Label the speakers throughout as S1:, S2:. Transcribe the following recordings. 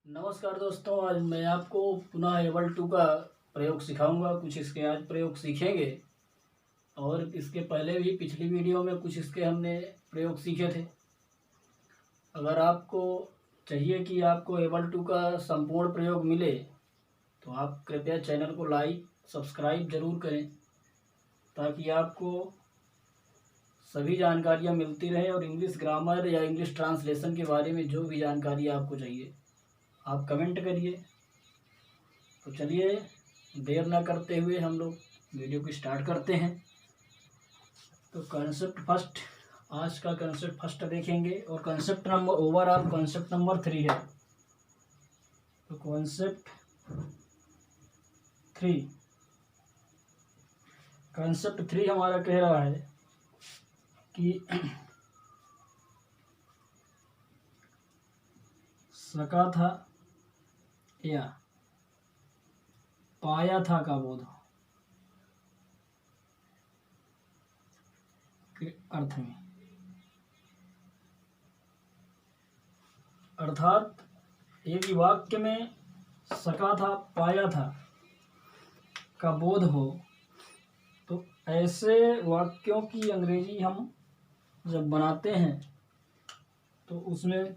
S1: नमस्कार दोस्तों, आज मैं आपको पुनः एबल टू का प्रयोग सिखाऊंगा। कुछ इसके आज प्रयोग सीखेंगे और इसके पहले भी पिछली वीडियो में कुछ इसके हमने प्रयोग सीखे थे। अगर आपको चाहिए कि आपको एबल टू का संपूर्ण प्रयोग मिले तो आप कृपया चैनल को लाइक सब्सक्राइब ज़रूर करें ताकि आपको सभी जानकारियाँ मिलती रहें और इंग्लिश ग्रामर या इंग्लिश ट्रांसलेशन के बारे में जो भी जानकारी आपको चाहिए आप कमेंट करिए। तो चलिए देर ना करते हुए हम लोग वीडियो को स्टार्ट करते हैं। तो कंसेप्ट फर्स्ट, आज का कंसेप्ट फर्स्ट देखेंगे और concept number overall concept number 3 है। तो कंसेप्ट 3 हमारा कह रहा है कि सका था या पाया था का बोध के अर्थ में, अर्थात एक वाक्य में सका था पाया था का बोध हो तो ऐसे वाक्यों की अंग्रेजी हम जब बनाते हैं तो उसमें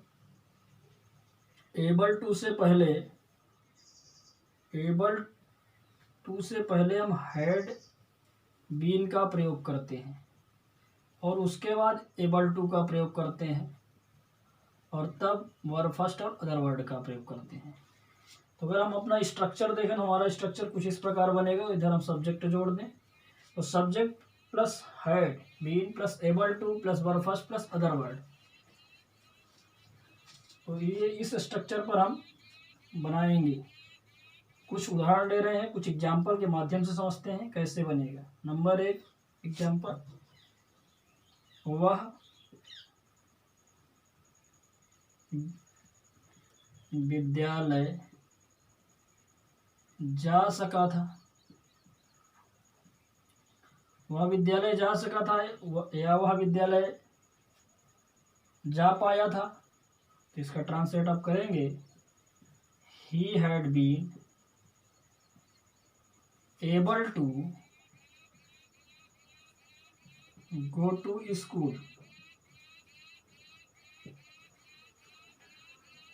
S1: एबल टू से पहले हम हैड बीन का प्रयोग करते हैं और उसके बाद एबल टू का प्रयोग करते हैं और तब वर्ब फर्स्ट और अदर वर्ड का प्रयोग करते हैं। तो अगर हम अपना स्ट्रक्चर देखें तो हमारा स्ट्रक्चर कुछ इस प्रकार बनेगा। इधर हम सब्जेक्ट जोड़ दें तो subject plus had been plus able to plus verb first plus other word. तो ये इस स्ट्रक्चर पर हम बनाएंगे। कुछ उदाहरण ले रहे हैं, कुछ एग्जाम्पल के माध्यम से समझते हैं कैसे बनेगा। नंबर 1 एग्जाम्पल, वह विद्यालय जा सका था। वह विद्यालय जा सका था या वह विद्यालय जा पाया था। तो इसका ट्रांसलेट आप करेंगे, he had been able to go to school.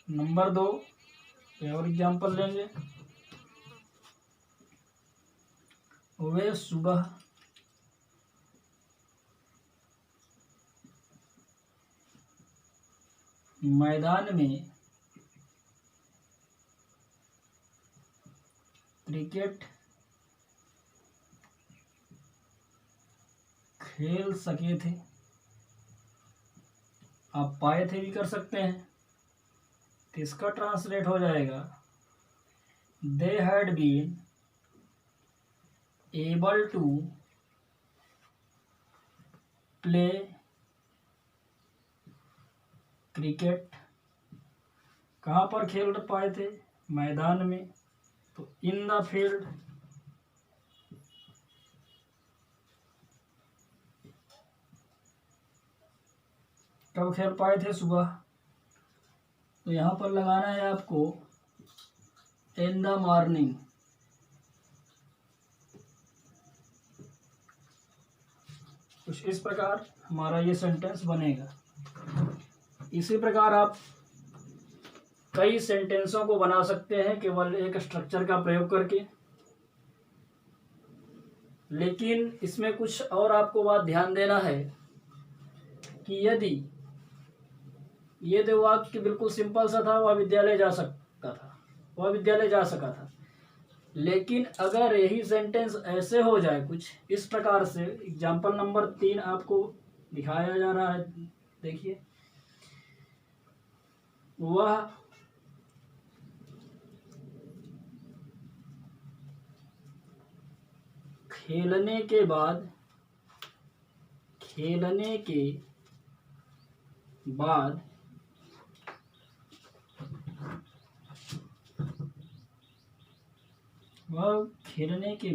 S1: Number 2 और एग्जाम्पल लेंगे, वे सुबह मैदान में क्रिकेट खेल सके थे। आप पाए थे भी कर सकते हैं। तो इसका ट्रांसलेट हो जाएगा, they had been able to play cricket. कहाँ पर खेल पाए थे? मैदान में। तो इन द फील्ड। कब खेल पाए थे? सुबह। तो यहाँ पर लगाना है आपको इन द मॉर्निंग। कुछ इस प्रकार हमारा ये सेंटेंस बनेगा। इसी प्रकार आप कई सेंटेंसों को बना सकते हैं केवल एक स्ट्रक्चर का प्रयोग करके। लेकिन इसमें कुछ और आपको बात ध्यान देना है कि यदि ये दो वाक्य बिल्कुल सिंपल सा था, वह विद्यालय जा सका था, लेकिन अगर यही सेंटेंस ऐसे हो जाए कुछ इस प्रकार से, एग्जाम्पल नंबर 3 आपको दिखाया जा रहा है, देखिए, वह खेलने के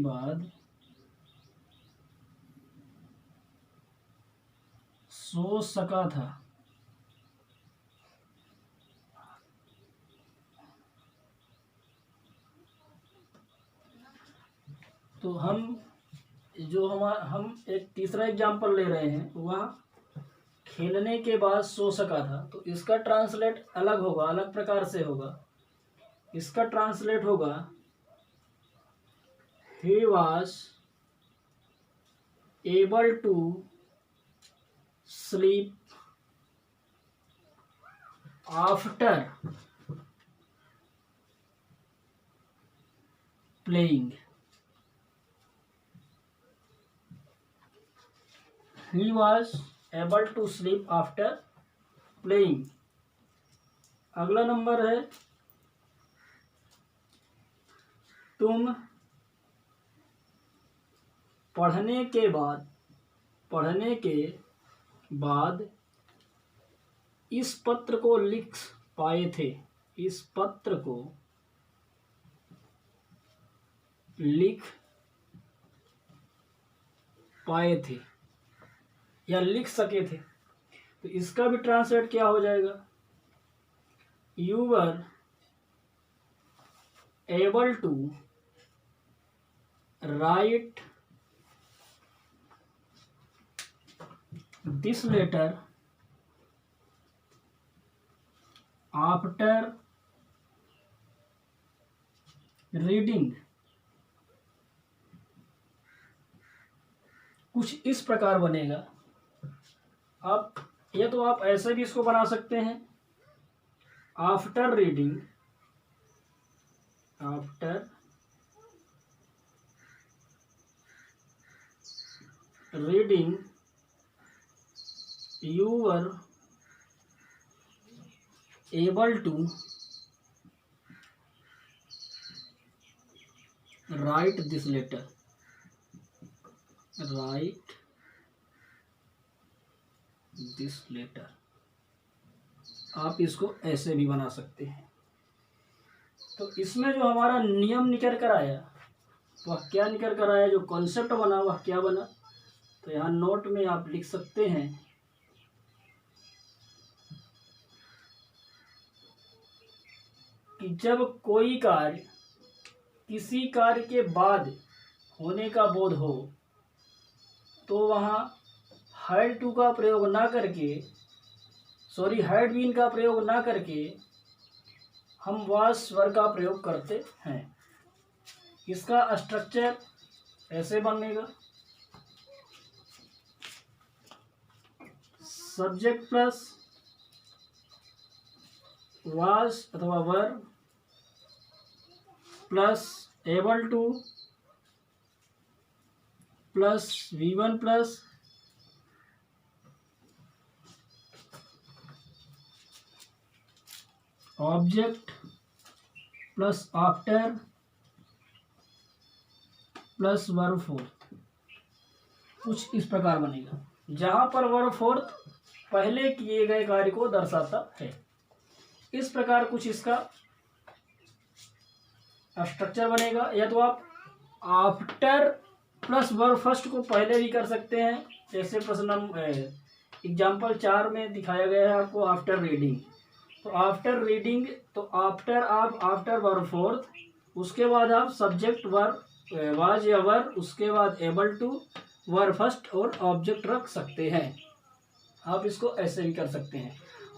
S1: बाद सो सका था। तो हम एक तीसरा एग्जाम्पल ले रहे हैं। वहाँ खेलने के बाद सो सका था, तो इसका ट्रांसलेट अलग होगा, अलग प्रकार से होगा। इसका ट्रांसलेट होगा he was able to sleep after playing. He was able to sleep after playing. अगला नंबर है, तुम पढ़ने के बाद इस पत्र को लिख पाए थे। इस पत्र को लिख पाए थे या लिख सके थे। तो इसका भी ट्रांसलेट क्या हो जाएगा? You were able to write this letter after reading. कुछ इस प्रकार बनेगा। अब ये तो आप ऐसे भी इसको बना सकते हैं, after reading you were able to write this letter. आप इसको ऐसे भी बना सकते हैं। तो इसमें जो हमारा नियम निकल कर आया वह क्या निकल कर आया, जो कॉन्सेप्ट बना वह क्या बना, तो यहाँ नोट में आप लिख सकते हैं कि जब कोई कार्य किसी कार्य के बाद होने का बोध हो तो वहाँ हैड टू का प्रयोग ना करके, हैड बीन का प्रयोग ना करके हम वास वर का प्रयोग करते हैं। इसका स्ट्रक्चर ऐसे बनेगा, सब्जेक्ट प्लस वास अथवा वर plus able to plus V1 plus object plus after plus verb fourth. कुछ इस प्रकार बनेगा, जहां पर वर्ब फोर्थ पहले किए गए कार्य को दर्शाता है। इस प्रकार कुछ इसका स्ट्रक्चर बनेगा। या तो आप आफ्टर प्लस वर्ब फर्स्ट को पहले भी कर सकते हैं, जैसे प्रश्न एग्जाम्पल 4 में दिखाया गया है आपको आफ्टर रीडिंग। तो आफ्टर रीडिंग, तो आफ्टर वर्ब फोर्थ, उसके बाद आप सब्जेक्ट वर्ब वाज या वर, उसके बाद एबल टू वर्ब फर्स्ट और ऑब्जेक्ट रख सकते हैं। आप इसको ऐसे भी कर सकते हैं।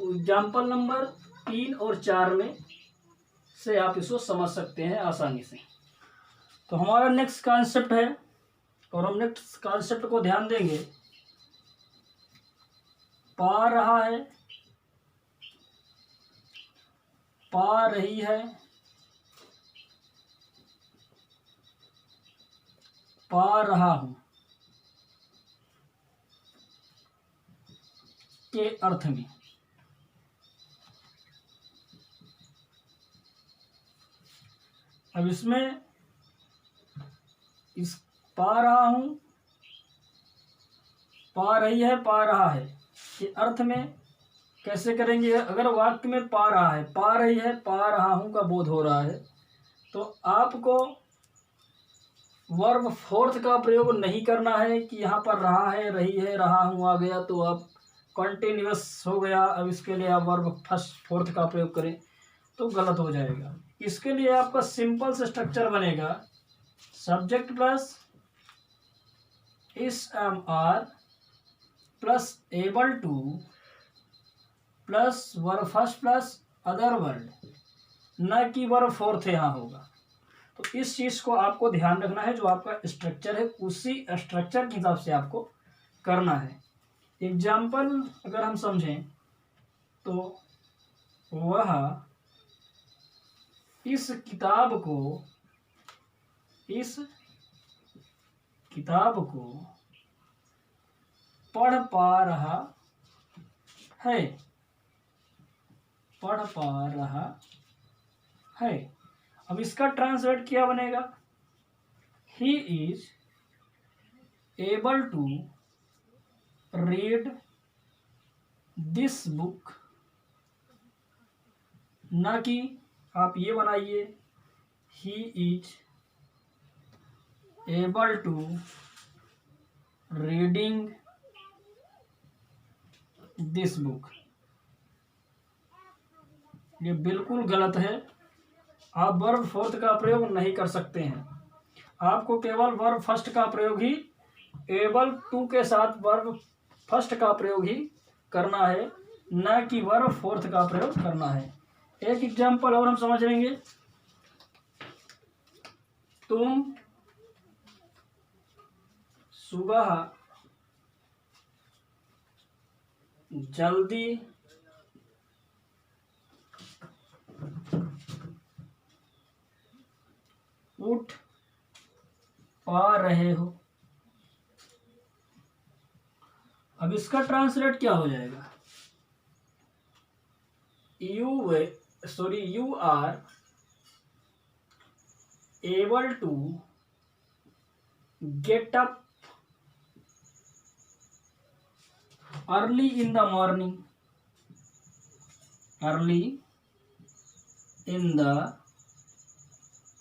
S1: एग्जाम्पल नंबर 3 और 4 में से आप इसको समझ सकते हैं आसानी से। तो हमारा नेक्स्ट कॉन्सेप्ट है, और हम नेक्स्ट कॉन्सेप्ट को ध्यान देंगे। पा रहा है, पा रही है, पा रहा हूं के अर्थ में। अब इसमें इस पा रहा हूं, पा रही है, पा रहा है के अर्थ में कैसे करेंगे? अगर वाक्य में पा रहा है, पा रही है, पा रहा हूं का बोध हो रहा है, तो आपको वर्ब फोर्थ का प्रयोग नहीं करना है कि यहाँ पर रहा है, रही है, रहा हूँ आ गया तो आप कंटिन्यूअस हो गया। अब इसके लिए आप वर्ब फर्स्ट फोर्थ का प्रयोग करें तो गलत हो जाएगा। इसके लिए आपका सिंपल से स्ट्रक्चर बनेगा, subject plus is am are plus able to plus verb first plus other word, न कि वर्ब फोर्थ यहाँ होगा। तो इस चीज़ को आपको ध्यान रखना है, जो आपका स्ट्रक्चर है उसी स्ट्रक्चर के हिसाब से आपको करना है। एग्जाम्पल अगर हम समझें तो वह इस किताब को पढ़ पा रहा है। अब इसका ट्रांसलेट क्या बनेगा? He is able to read this book, ना कि आप ये बनाइए he is able to reading this book. ये बिल्कुल गलत है। आप वर्ब फोर्थ का प्रयोग नहीं कर सकते हैं। आपको केवल वर्ब फर्स्ट का प्रयोग ही, एबल टू के साथ वर्ब फर्स्ट का प्रयोग ही करना है, न कि वर्ब फोर्थ का प्रयोग करना है। एक एग्जाम्पल और हम समझ लेंगे। तुम सुबह जल्दी उठ पा रहे हो। अब इसका ट्रांसलेट क्या हो जाएगा? You are able to get up early in the morning. Early in the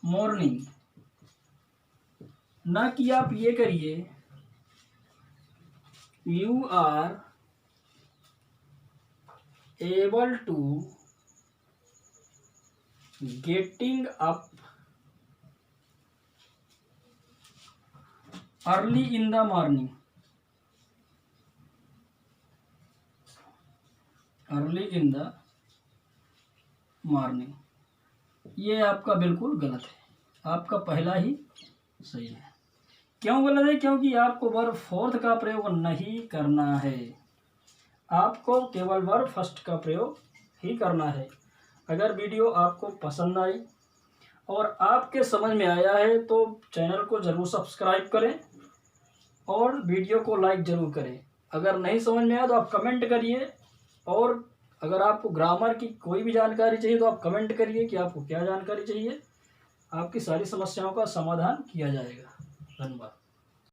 S1: morning, ना कि आप ये करिए you are able to getting up early in the morning. Early in the morning, ये आपका बिल्कुल गलत है। आपका पहला ही सही है। क्यों गलत है? क्योंकि आपको वर्ब फोर्थ का प्रयोग नहीं करना है। आपको केवल वर्ब फर्स्ट का प्रयोग ही करना है। अगर वीडियो आपको पसंद आई और आपके समझ में आया है तो चैनल को ज़रूर सब्सक्राइब करें और वीडियो को लाइक ज़रूर करें। अगर नहीं समझ में आया तो आप कमेंट करिए, और अगर आपको ग्रामर की कोई भी जानकारी चाहिए तो आप कमेंट करिए कि आपको क्या जानकारी चाहिए। आपकी सारी समस्याओं का समाधान किया जाएगा। धन्यवाद।